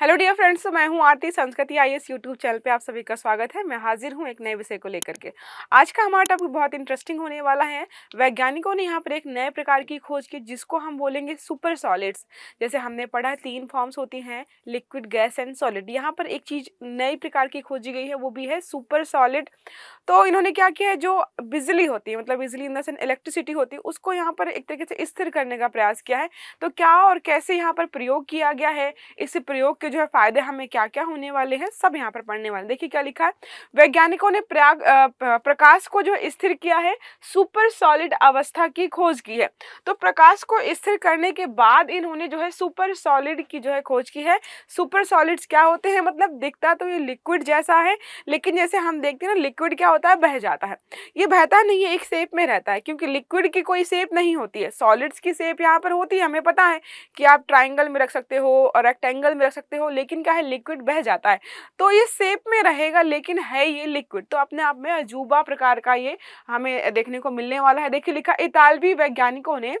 Hello dear friends, मैं हूं आरती। संस्कृति आईएएस यूट्यूब चैनल पे आप सभी का स्वागत है। मैं हाजिर हूं एक नए विषय को लेकर के। आज का हमारा टॉपिक बहुत इंटरेस्टिंग होने वाला है। वैज्ञानिकों ने यहाँ पर एक नए प्रकार की खोज की जिसको हम बोलेंगे सुपर सॉलिड्स। जैसे हमने पढ़ा है 3 फॉर्म्स होती हैं, लिक्विड, गैस एंड सॉलिड। यहाँ पर एक चीज नई प्रकार की खोजी गई है, वो भी है सुपर सॉलिड। तो इन्होंने क्या किया है, जो बिजली होती है, मतलब बिजली इन द सेंस इलेक्ट्रिसिटी होती है, उसको यहाँ पर एक तरीके से स्थिर करने का प्रयास किया है। तो क्या और कैसे यहाँ पर प्रयोग किया गया है, इस प्रयोग के जो है फायदे हमें क्या क्या होने वाले हैं, सब यहाँ पर पढ़ने वाले। देखिए क्या लिखा है। वैज्ञानिकों ने प्रकाश को जो स्थिर किया है, सुपर सॉलिड अवस्था की खोज की है। तो प्रकाश को स्थिर करने के बाद इन्होंने जो है सुपर सॉलिड की जो है खोज की है। सुपर सॉलिड्स क्या होते हैं, मतलब दिखता तो ये लिक्विड जैसा है, लेकिन जैसे हम देखते हैं ना, लिक्विड क्या होता है, बह जाता है। ये बहता नहीं है, एक शेप में रहता है, क्योंकि लिक्विड की कोई शेप नहीं होती है। सॉलिड्स की शेप यहाँ पर होती है, हमें पता है कि आप ट्राइंगल में रख सकते हो और रेक्टेंगल में रख सकते हो, लेकिन क्या है, लिक्विड बह जाता है। तो ये शेप में रहेगा, लेकिन है ये लिक्विड। तो अपने आप में अजूबा प्रकार का ये हमें देखने को मिलने वाला है। देखिए लिखा, इतालवी वैज्ञानिकों ने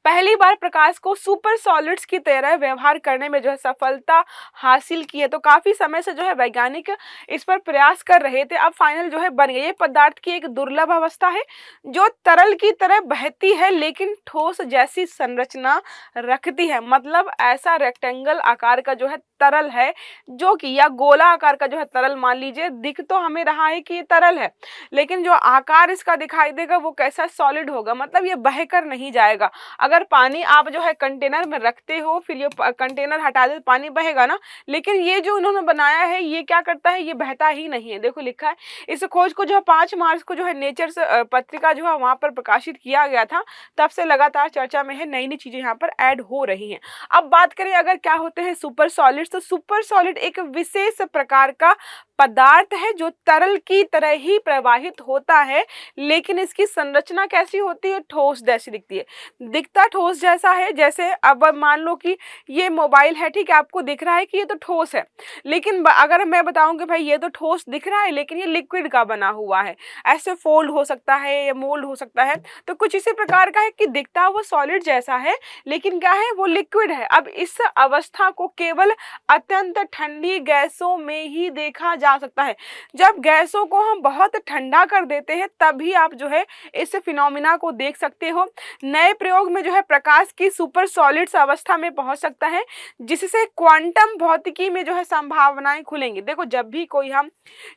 पहली बार प्रकाश को सुपर सॉलिड्स की तरह व्यवहार करने में जो है सफलता हासिल की है। तो काफी समय से जो है वैज्ञानिक इस पर प्रयास कर रहे थे, अब फाइनल जो है बन गई। ये पदार्थ की एक दुर्लभ अवस्था है जो तरल की तरह बहती है लेकिन ठोस जैसी संरचना रखती है। मतलब ऐसा रेक्टेंगल आकार का जो है तरल है, जो कि या गोला आकार का जो है तरल, मान लीजिए दिख तो हमें रहा है कि ये तरल है, लेकिन जो आकार इसका दिखाई देगा वो कैसा, सॉलिड होगा। मतलब ये बहकर नहीं जाएगा। अगर पानी आप जो है कंटेनर में रखते हो, फिर ये कंटेनर हटा दे, पानी बहेगा ना, लेकिन ये जो उन्होंने बनाया है ये क्या करता है, ये बहता ही नहीं है। देखो लिखा है, इस खोज को जो है 5 मार्च को जो है नेचर पत्रिका जो है वहां पर प्रकाशित किया गया था। तब से लगातार चर्चा में है, नई नई चीजें यहाँ पर ऐड हो रही हैं। अब बात करें अगर क्या होते हैं सुपर सॉलिड्स, तो सुपर सॉलिड एक विशेष प्रकार का पदार्थ है जो तरल की तरह ही प्रवाहित होता है, लेकिन इसकी संरचना कैसी होती है, ठोस जैसी दिखती है। दिखता ठोस जैसा है, जैसे अब मान लो कि ये मोबाइल है, ठीक है, आपको दिख रहा है कि ये तो ठोस है, लेकिन अगर मैं बताऊं कि भाई ये तो ठोस दिख रहा है लेकिन ये लिक्विड का बना हुआ है, ऐसे फोल्ड हो सकता है या मोल्ड हो सकता है, तो कुछ इसी प्रकार का है कि दिखता वो सॉलिड जैसा है लेकिन क्या है, वो लिक्विड है। अब इस अवस्था को केवल अत्यंत ठंडी गैसों में ही देखा जा सकता है। जब गैसों को हम बहुत ठंडा कर देते हैं तभी आप जो है इस फिनोमिना को देख सकते हो। नए प्रयोग में जो है प्रकाश की सुपर सॉलिड्स अवस्था में पहुंच सकता है, जिससे क्वांटम भौतिकी में जो है संभावनाएं खुलेंगी। देखो जब भी कोई हम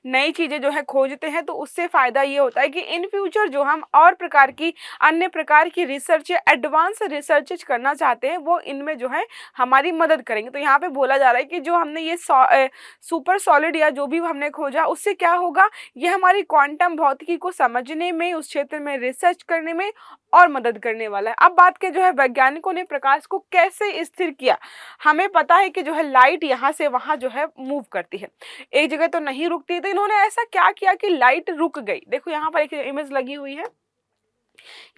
नई चीजें जो है खोजते हैं तो उससे फायदा ये होता है कि इन फ्यूचर जो हम और प्रकार की अन्य प्रकार की रिसर्च या एडवांस रिसर्च करना चाहते हैं वो इनमें जो है हमारी मदद करेंगे। तो यहाँ पे बोला जा रहा है कि जो हमने ये सुपर सॉलिड या जो भी हमने खोजा उससे क्या होगा, ये हमारी क्वांटम भौतिकी को समझने में, उस क्षेत्र में रिसर्च करने में और मदद करने वाला है। अब बात के जो है वैज्ञानिकों ने प्रकाश को कैसे स्थिर किया। हमें पता है कि जो है लाइट यहाँ से वहां जो है मूव करती है, एक जगह तो नहीं रुकती। तो इन्होंने ऐसा क्या किया कि लाइट रुक गई। देखो यहाँ पर एक इमेज लगी हुई है,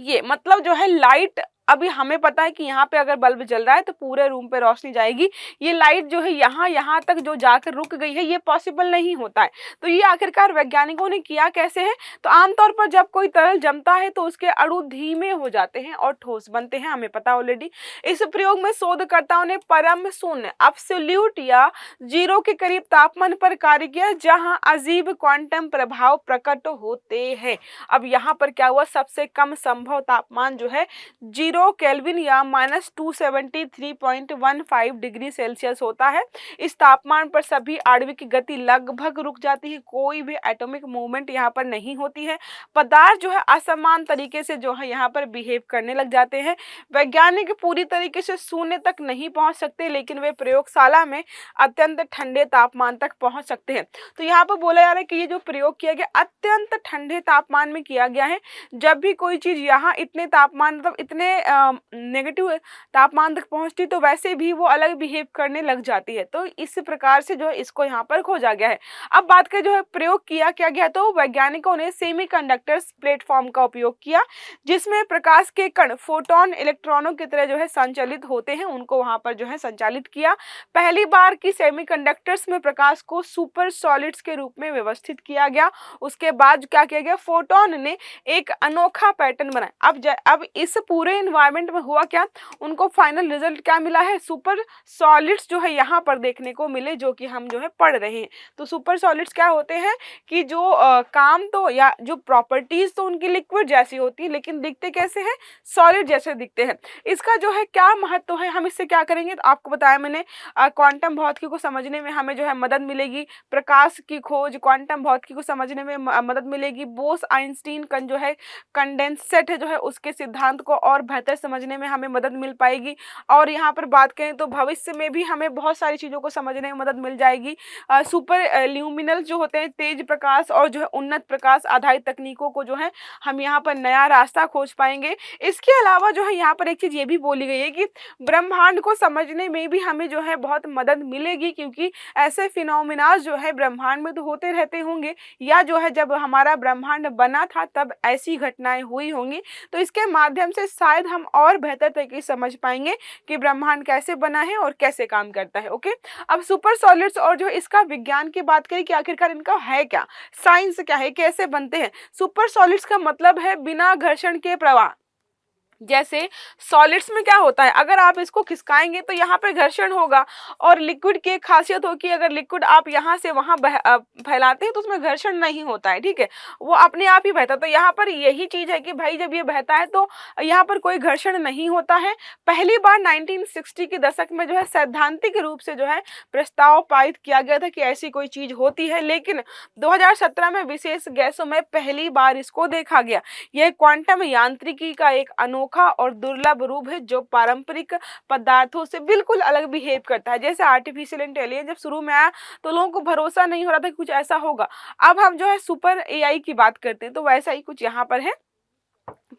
ये मतलब जो है लाइट, अभी हमें पता है कि यहाँ पे अगर बल्ब जल रहा है तो पूरे रूम पे रोशनी जाएगी, ये लाइट जो है यहाँ तक जो जाकर रुक गई है, ये पॉसिबल नहीं होता है। तो ये आखिरकार वैज्ञानिकों ने किया कैसे है, तो आमतौर पर जब कोई तरल जमता है तो उसके अणु धीमे हो जाते हैं और ठोस बनते हैं, हमें पता ऑलरेडी। इस प्रयोग में शोधकर्ताओं ने परम शून्य, एब्सोल्यूट या 0 के करीब तापमान पर कार्य किया, जहाँ अजीब क्वांटम प्रभाव प्रकट होते हैं। अब यहाँ पर क्या हुआ, सबसे कम संभव तापमान जो है 0 केल्विन या -273.15 डिग्री सेल्सियस होता है। इस तापमान पर सभी आणविक गति लगभग रुक जाती है, कोई भी एटॉमिक मूवमेंट यहाँ पर नहीं होती है। पदार्थ जो है असमान तरीके से जो है यहाँ पर बिहेव करने लग जाते हैं। वैज्ञानिक पूरी तरीके से शून्य तक नहीं पहुंच सकते, लेकिन वे प्रयोगशाला में अत्यंत ठंडे तापमान तक पहुंच सकते हैं। तो यहाँ पर बोला जा रहा है कि ये जो प्रयोग किया गया अत्यंत ठंडे तापमान में किया गया है। जब भी कोई चीज यहाँ इतने तापमान, मतलब इतने नेगेटिव तापमान तक पहुंचती तो वैसे भी वो अलग बिहेव करने लग जाती है। तो इस प्रकार से जो है इसको यहाँ पर खोजा गया है। अब बात करें जो है प्रयोग किया क्या गया, तो वैज्ञानिकों ने सेमीकंडक्टर्स प्लेटफॉर्म का उपयोग किया, जिसमें प्रकाश के कण फोटोन इलेक्ट्रॉनों की तरह जो है संचालित होते हैं, उनको वहां पर जो है संचालित किया। पहली बार की सेमीकंडक्टर्स में प्रकाश को सुपर सॉलिड्स के रूप में व्यवस्थित किया गया। उसके बाद क्या किया गया, फोटोन ने एक अनोखा पैटर्न बनाया। अब इस पूरे एनवायरनमेंट में हुआ क्या, उनको फाइनल रिजल्ट क्या मिला है, सुपर सॉलिड्स जो है यहाँ पर देखने को मिले, जो कि हम जो है पढ़ रहे हैं। तो सुपर सॉलिड्स क्या होते हैं कि जो काम तो या जो प्रॉपर्टीज तो उनकी लिक्विड जैसी होती है, लेकिन दिखते कैसे हैं, सॉलिड जैसे दिखते हैं। इसका जो है क्या महत्व है, हम इससे क्या करेंगे, तो आपको बताया मैंने क्वांटम भौतिकी को समझने में हमें जो है मदद मिलेगी, प्रकाश की खोज क्वांटम भौतिकी को समझने में मदद मिलेगी, बोस आइंस्टीन का जो है कंडेंसेट है जो है उसके सिद्धांत को और बेहतर समझने में हमें मदद मिल पाएगी। और यहाँ पर बात करें तो भविष्य में भी हमें बहुत सारी चीज़ों को समझने में मदद मिल जाएगी। सुपर ल्यूमिनल जो होते हैं, तेज प्रकाश और जो है उन्नत प्रकाश आधारित तकनीकों को जो है हम यहाँ पर नया रास्ता खोज पाएंगे। इसके अलावा जो है यहाँ पर एक चीज़ ये भी बोली गई है कि ब्रह्मांड को समझने में भी हमें जो है बहुत मदद मिलेगी, क्योंकि ऐसे फिनोमिनाज जो है ब्रह्मांड में तो होते रहते होंगे, या जो है जब हमारा ब्रह्मांड बना था तब ऐसी घटनाएं हुई होंगी। तो इसके माध्यम से शायद हम और बेहतर तरीके से समझ पाएंगे कि ब्रह्मांड कैसे बना है और कैसे काम करता है। ओके, अब सुपर सॉलिड्स और जो इसका विज्ञान की बात करें कि आखिरकार इनका है क्या, साइंस क्या है, कैसे बनते हैं। सुपर सॉलिड्स का मतलब है बिना घर्षण के प्रवाह। जैसे सॉलिड्स में क्या होता है, अगर आप इसको खिसकाएंगे तो यहाँ पे घर्षण होगा, और लिक्विड की एक खासियत हो कि अगर लिक्विड आप यहाँ से वहाँ फैलाते हैं तो उसमें घर्षण नहीं होता है, ठीक है, वो अपने आप ही बहता है। तो यहाँ पर यही चीज़ है कि भाई जब ये बहता है तो यहाँ पर कोई घर्षण नहीं होता है। पहली बार 1960 के दशक में जो है सैद्धांतिक रूप से जो है प्रस्ताव पारित किया गया था कि ऐसी कोई चीज़ होती है, लेकिन 2017 में विशेष गैसों में पहली बार इसको देखा गया। यह क्वांटम यांत्रिकी का एक अनोखा और दुर्लभ रूप है जो पारंपरिक पदार्थों से बिल्कुल अलग बिहेव करता है। जैसे आर्टिफिशियल इंटेलिजेंस जब शुरू में आया तो लोगों को भरोसा नहीं हो रहा था कि कुछ ऐसा होगा। अब हम जो है सुपर एआई की बात करते हैं तो वैसा ही कुछ यहाँ पर है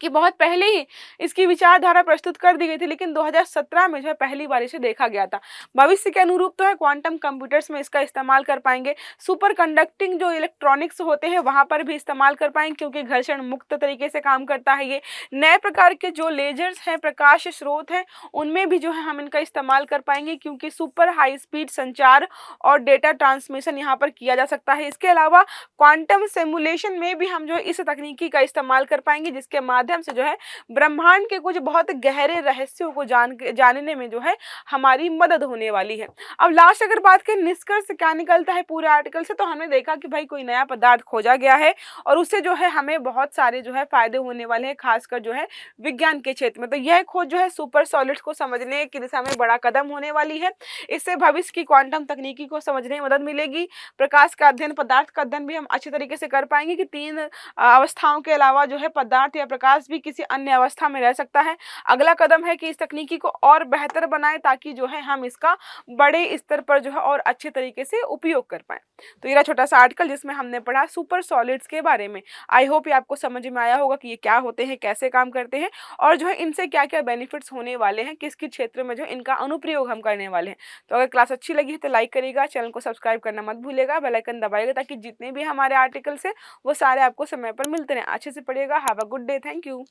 कि बहुत पहले ही इसकी विचारधारा प्रस्तुत कर दी गई थी, लेकिन 2017 में जो है पहली बार इसे देखा गया था। भविष्य के अनुरूप तो है क्वांटम कंप्यूटर्स में इसका इस्तेमाल कर पाएंगे, सुपर कंडक्टिंग जो इलेक्ट्रॉनिक्स होते हैं वहां पर भी इस्तेमाल कर पाएंगे, क्योंकि घर्षण मुक्त तरीके से काम करता है। ये नए प्रकार के जो लेजर्स हैं, प्रकाश स्रोत हैं, उनमें भी जो है हम इनका इस्तेमाल कर पाएंगे, क्योंकि सुपर हाई स्पीड संचार और डेटा ट्रांसमिशन यहाँ पर किया जा सकता है। इसके अलावा क्वांटम सिमुलेशन में भी हम जो है इस तकनीकी का इस्तेमाल कर पाएंगे, जिसके माध्यम से जो है ब्रह्मांड के कुछ बहुत गहरे रहस्यों को जानने में जो है हमारी मदद होने वाली है। अब लास्ट अगर बात करें निष्कर्ष क्या निकलता है पूरे आर्टिकल से, तो हमने देखा कि भाई कोई नया पदार्थ खोजा गया है और उससे जो है हमें बहुत सारे जो है फायदे होने वाले हैं, खासकर जो है विज्ञान के क्षेत्र में। तो यह खोज जो है सुपर सॉलिड्स को समझने की दिशा में बड़ा कदम होने वाली है। इससे भविष्य की क्वांटम तकनीकी को समझने में मदद मिलेगी। प्रकाश का अध्ययन, पदार्थ का अध्ययन भी हम अच्छे तरीके से कर पाएंगे कि तीन अवस्थाओं के अलावा जो है पदार्थ या प्रकाश भी किसी अन्य अवस्था में रह सकता है। अगला कदम है कि इस तकनीकी को और बेहतर बनाएं ताकि जो है हम इसका बड़े स्तर पर जो है और अच्छे तरीके से उपयोग कर पाएं। तो ये रहा छोटा सा आर्टिकल जिसमें हमने पढ़ा सुपर सॉलिड्स के बारे में। आई होप ये आपको समझ में आया होगा कि ये क्या होते हैं, कैसे काम करते हैं और जो है इनसे क्या क्या बेनिफिट्स होने वाले हैं, किस किस क्षेत्र में जो इनका अनुप्रयोग हम करने वाले हैं। तो अगर क्लास अच्छी लगी है तो लाइक करिएगा, चैनल को सब्सक्राइब करना मत भूलिएगा, बेल आइकन दबाइएगा ताकि जितने भी हमारे आर्टिकल्स हैं वो सारे आपको समय पर मिलते रहें। अच्छे से पढ़िएगा। Have a good day. Thank you.